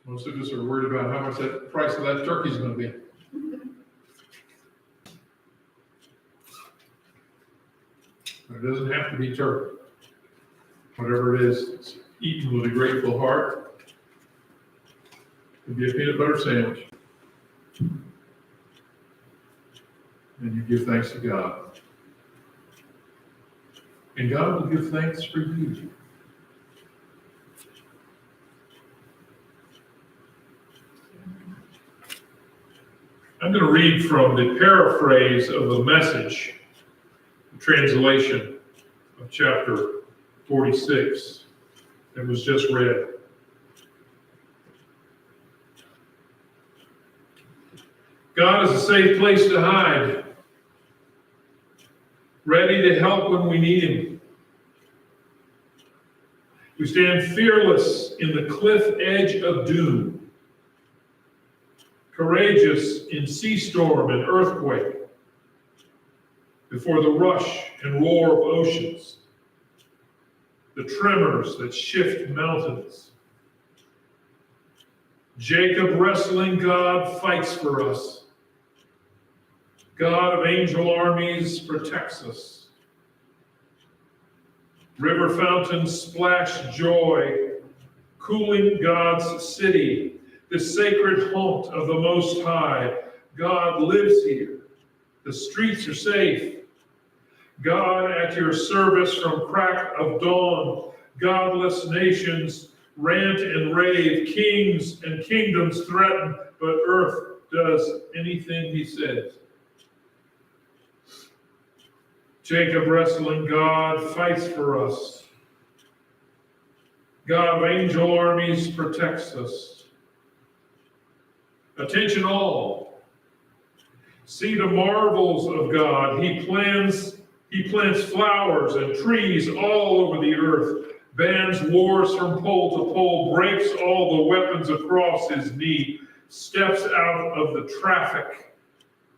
Most of us are worried about how much that price of that turkey is going to be. It doesn't have to be turkey. Whatever it is, it's eaten with a grateful heart. It could be a peanut butter sandwich. And you give thanks to God. And God will give thanks for you. I'm going to read from the paraphrase of the Message, the translation of chapter 46 that was just read. God is a safe place to hide, ready to help when we need Him. We stand fearless in the cliff edge of doom, courageous in sea storm and earthquake, before the rush and roar of oceans, the tremors that shift mountains. Jacob, wrestling God, fights for us. God of angel armies protects us. River fountains splash joy, cooling God's city, the sacred haunt of the Most High. God lives here. The streets are safe. God at your service from crack of dawn. Godless nations rant and rave. Kings and kingdoms threaten, but earth does anything He says. Jacob, wrestling God, fights for us. God of angel armies protects us. Attention all. See the marvels of God. He plants flowers and trees all over the earth, bans wars from pole to pole, breaks all the weapons across His knee, steps out of the traffic.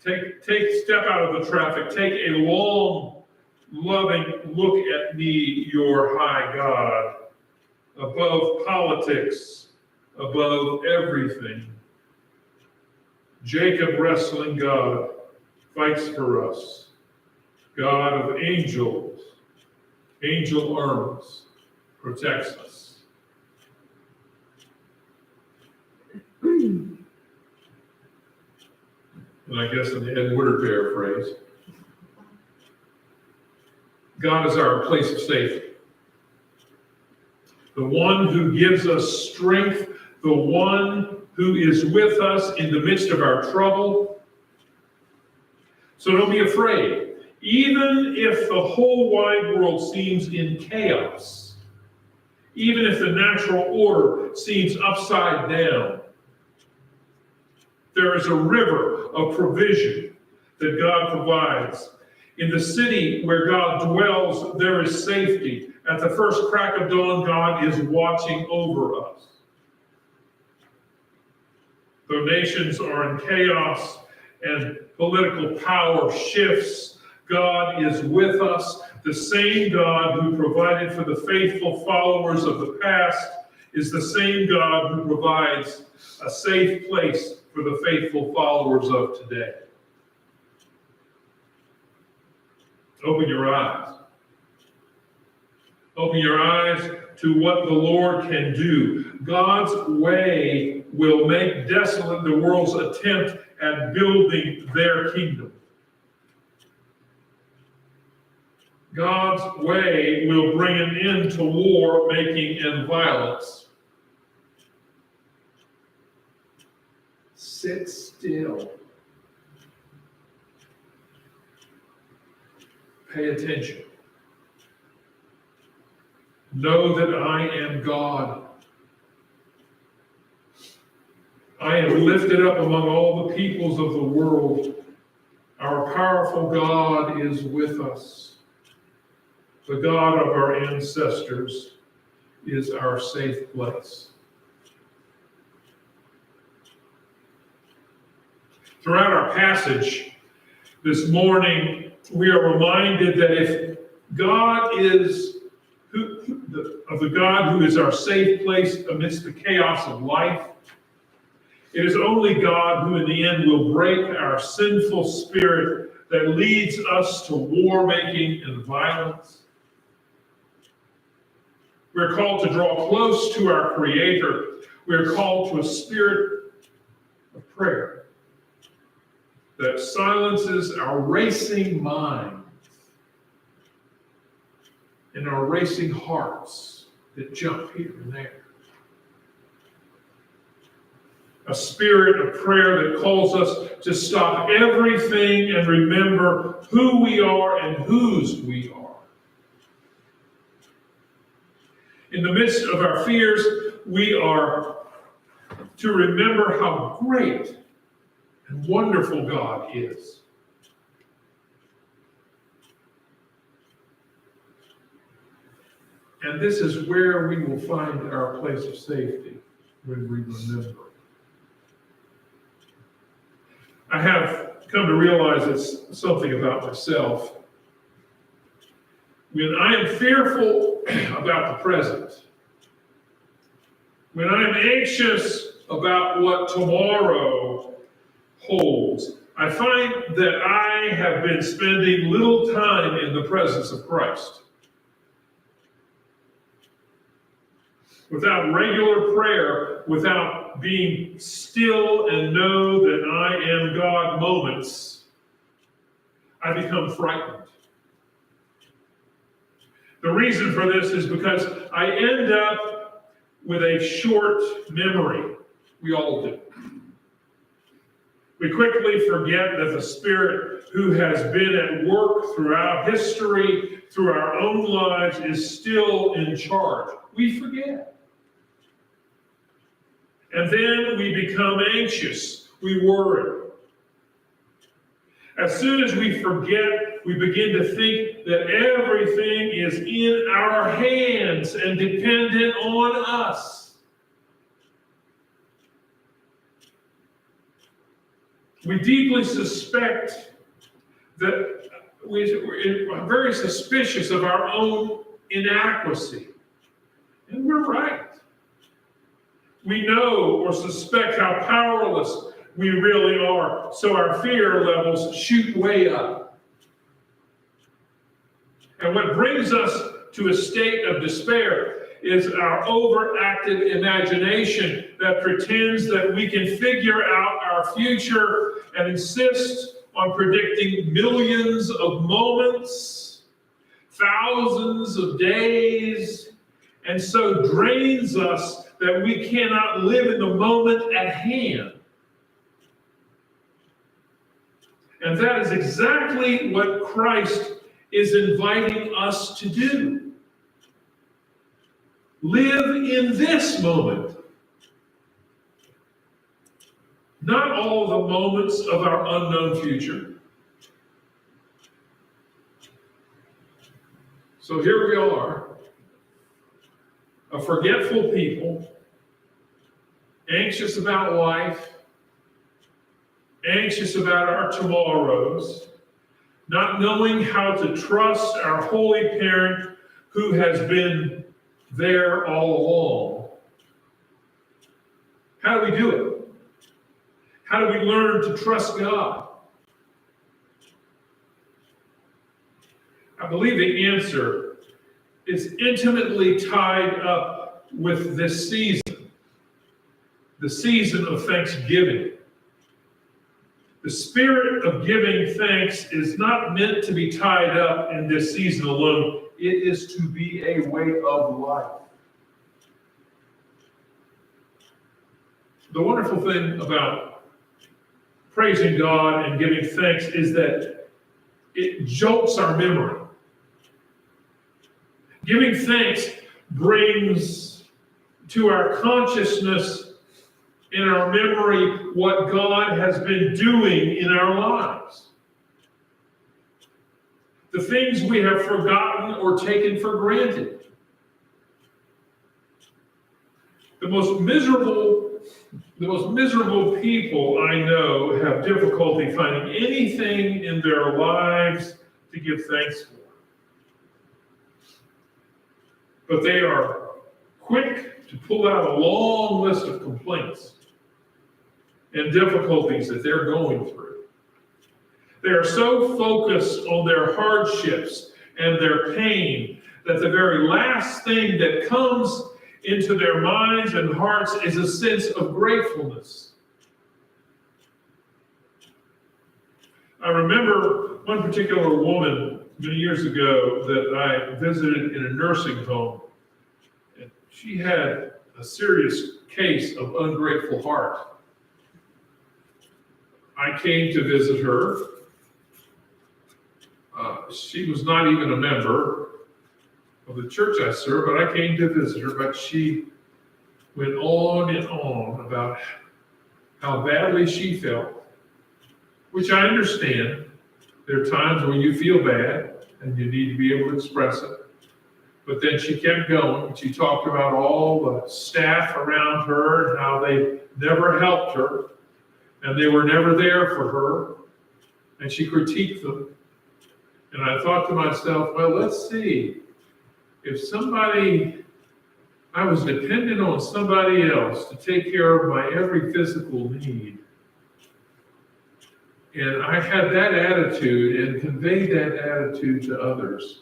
Step out of the traffic. Take a long, loving look at me, your high God, above politics, above everything. Jacob, wrestling God, fights for us. God of angels, angel arms, protects us. And I guess in the Ed Woodard paraphrase, God is our place of safety. The one who gives us strength, the one who is with us in the midst of our trouble. So don't be afraid. Even if the whole wide world seems in chaos, even if the natural order seems upside down, there is a river of provision that God provides. In the city where God dwells, there is safety. At the first crack of dawn, God is watching over us. Though nations are in chaos and political power shifts, God is with us. The same God who provided for the faithful followers of the past is the same God who provides a safe place for the faithful followers of today. Open your eyes. Open your eyes to what the Lord can do. God's way will make desolate the world's attempt at building their kingdom. God's way will bring an end to war making and violence. Sit still. Pay attention. Know that I am God. I am lifted up among all the peoples of the world. Our powerful God is with us. The God of our ancestors is our safe place. Throughout our passage this morning, we are reminded that if God is the God who is our safe place amidst the chaos of life, It is only God who in the end will break our sinful spirit that leads us to war-making and violence. We're called to draw close to our Creator. We're called to a spirit of prayer that silences our racing minds and our racing hearts that jump here and there. A spirit of prayer that calls us to stop everything and remember who we are and whose we are. In the midst of our fears, we are to remember how great and wonderful God is. And this is where we will find our place of safety when we remember. I have come to realize it's something about myself. When I am fearful about the present, when I am anxious about what tomorrow holds, I find that I have been spending little time in the presence of Christ. Without regular prayer, without being still and know that I am God moments, I become frightened. The reason for this is because I end up with a short memory. We all do. We quickly forget that the Spirit who has been at work throughout history, through our own lives, is still in charge. We forget. And then we become anxious. We worry. As soon as we forget, we begin to think that everything is in our hands and dependent on us. We deeply suspect that we're very suspicious of our own inadequacy. And we're right. We know or suspect how powerless we really are, so our fear levels shoot way up. And what brings us to a state of despair is our overactive imagination that pretends that we can figure out our future and insists on predicting millions of moments, thousands of days, and so drains us that we cannot live in the moment at hand. And that is exactly what Christ is inviting us to do. Live in this moment. Not all the moments of our unknown future. So here we are, a forgetful people, anxious about life, anxious about our tomorrows, not knowing how to trust our holy parent who has been there all along. How do we do it? How do we learn to trust God? I believe the answer is intimately tied up with this season, the season of Thanksgiving. The spirit of giving thanks is not meant to be tied up in this season alone. It is to be a way of life. The wonderful thing about praising God and giving thanks is that it jolts our memory. Giving thanks brings to our consciousness in our memory what God has been doing in our lives. The things we have forgotten or taken for granted. The most miserable people I know have difficulty finding anything in their lives to give thanks for. But they are quick to pull out a long list of complaints. and difficulties that they're going through. They are so focused on their hardships and their pain that the very last thing that comes into their minds and hearts is a sense of gratefulness. I remember one particular woman many years ago that I visited in a nursing home. And she had a serious case of ungrateful heart. I came to visit her. She was not even a member of the church I serve, but I came to visit her. But she went on and on about how badly she felt, which I understand. There are times when you feel bad and you need to be able to express it. But then she kept going. She talked about all the staff around her and how they never helped her and they were never there for her. And she critiqued them. And I thought to myself, well, let's see. If I was dependent on somebody else to take care of my every physical need, and I had that attitude and conveyed that attitude to others,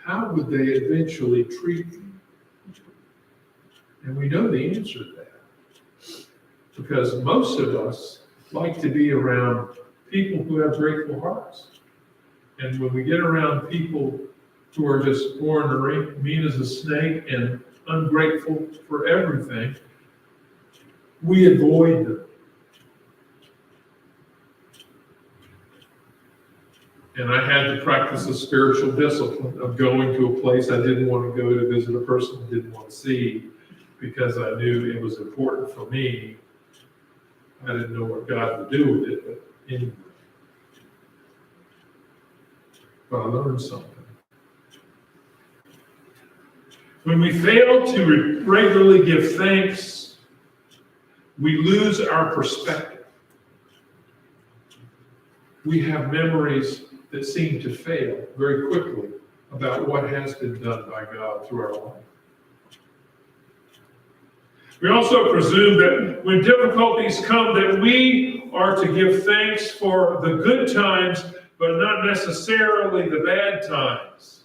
how would they eventually treat me? And we know the answer to that. Because most of us like to be around people who have grateful hearts. And when we get around people who are just ornery, mean as a snake, and ungrateful for everything, we avoid them. And I had to practice the spiritual discipline of going to a place I didn't want to go to visit a person I didn't want to see because I knew it was important for me. I didn't know what God would do with it, but anyway. But I learned something. When we fail to regularly give thanks, we lose our perspective. We have memories that seem to fail very quickly about what has been done by God through our life. We also presume that when difficulties come, that we are to give thanks for the good times, but not necessarily the bad times.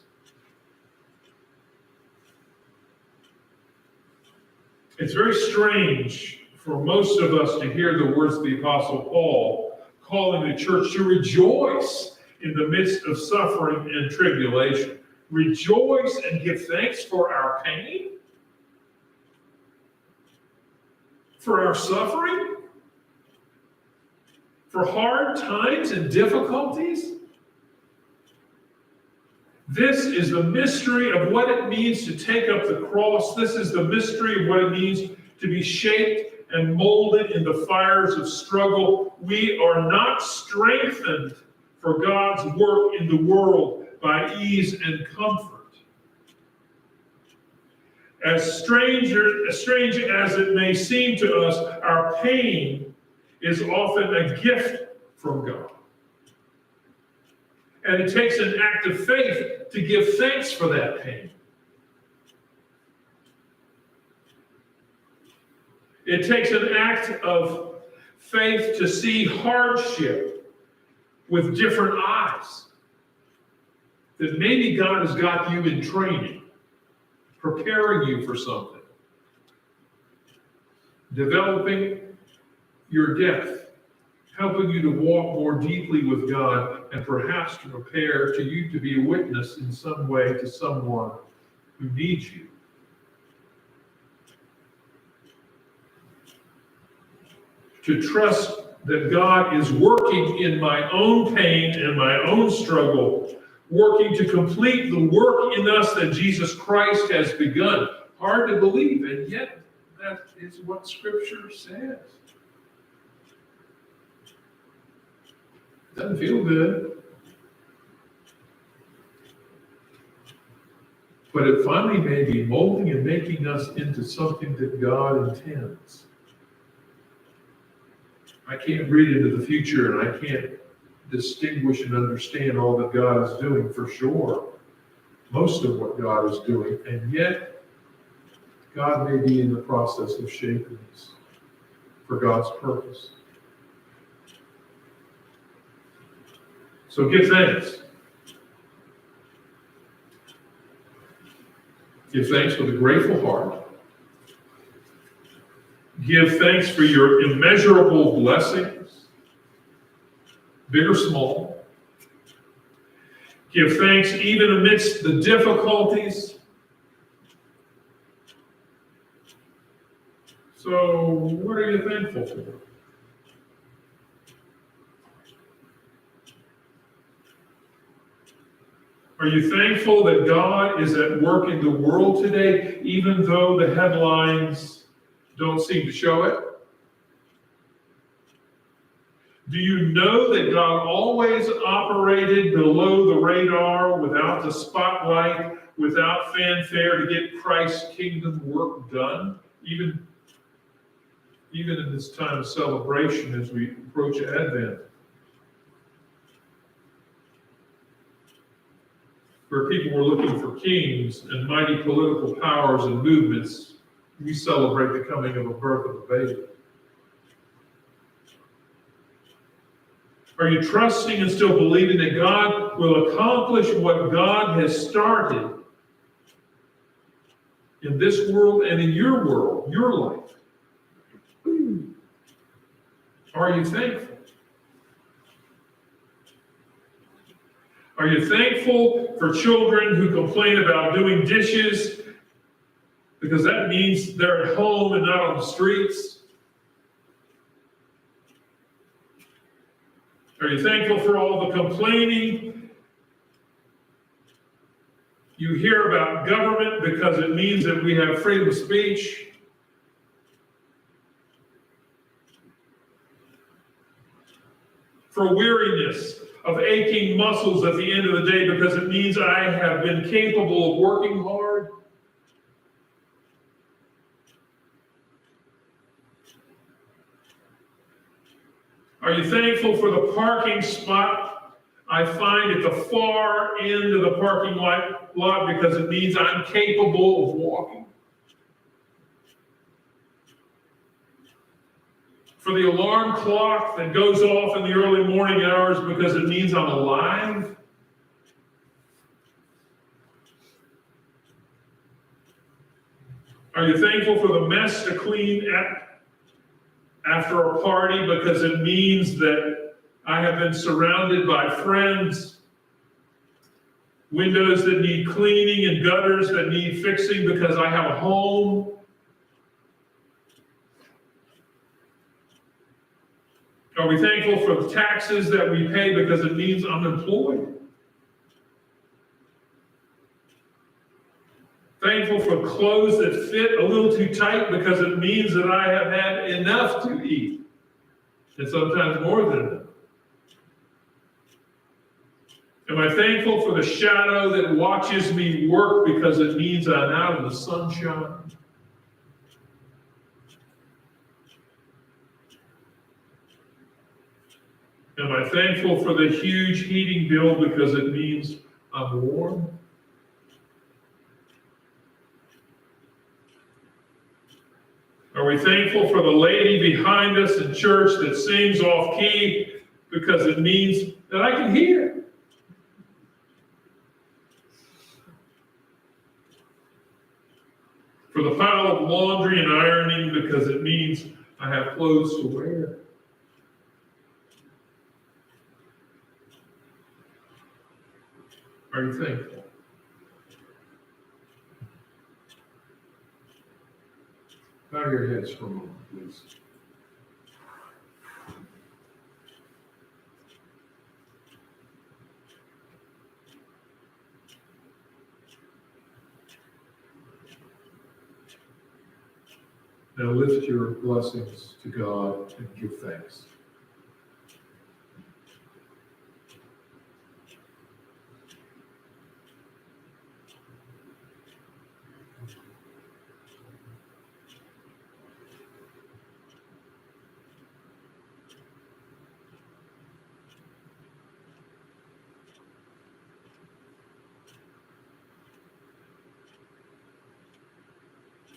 It's very strange for most of us to hear the words of the Apostle Paul calling the church to rejoice in the midst of suffering and tribulation. Rejoice and give thanks for our pain? For our suffering? For hard times and difficulties? This is the mystery of what it means to take up the cross. This is the mystery of what it means to be shaped and molded in the fires of struggle. We are not strengthened for God's work in the world by ease and comfort. As strange as it may seem to us, our pain is often a gift from God. And it takes an act of faith to give thanks for that pain. It takes an act of faith to see hardship with different eyes. That maybe God has got you in training, preparing you for something, developing your depth, helping you to walk more deeply with God, and perhaps to prepare you to be a witness in some way to someone who needs you. To trust that God is working in my own pain and my own struggle, working to complete the work in us that Jesus Christ has begun. Hard to believe, and yet that is what Scripture says. Doesn't feel good. But it finally may be molding and making us into something that God intends. I can't read into the future, and I can't distinguish and understand all that God is doing for sure. Most of what God is doing, and yet God may be in the process of shaping us for God's purpose. So give thanks. Give thanks with a grateful heart. Give thanks for your immeasurable blessings, big or small. Give thanks even amidst the difficulties. So, what are you thankful for? Are you thankful that God is at work in the world today, even though the headlines don't seem to show it? Do you know that God always operated below the radar, without the spotlight, without fanfare, to get Christ's kingdom work done, even in this time of celebration as we approach Advent? Where people were looking for kings and mighty political powers and movements, we celebrate the coming of a birth of a baby. Are you trusting and still believing that God will accomplish what God has started in this world and in your world, your life? Are you thankful? Are you thankful for children who complain about doing dishes because that means they're at home and not on the streets? Are you thankful for all the complaining you hear about government because it means that we have freedom of speech? For weariness of aching muscles at the end of the day because it means I have been capable of working hard? Are you thankful for the parking spot I find at the far end of the parking lot because it means I'm capable of walking? For the alarm clock that goes off in the early morning hours because it means I'm alive? Are you thankful for the mess to clean after a party because it means that I have been surrounded by friends, windows that need cleaning and gutters that need fixing because I have a home? Are we thankful for the taxes that we pay because it means I'm employed? Thankful for clothes that fit a little too tight because it means that I have had enough to eat, and sometimes more than enough. Am I thankful for the shadow that watches me work because it means I'm out in the sunshine? Am I thankful for the huge heating bill because it means I'm warm? Are we thankful for the lady behind us in church that sings off key because it means that I can hear? For the pile of laundry and ironing because it means I have clothes to wear? Are you thankful? Bow your heads for a moment, please. Now lift your blessings to God and give thanks.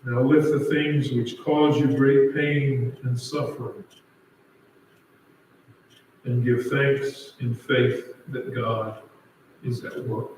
Now lift the things which cause you great pain and suffering. and give thanks in faith that God is at work.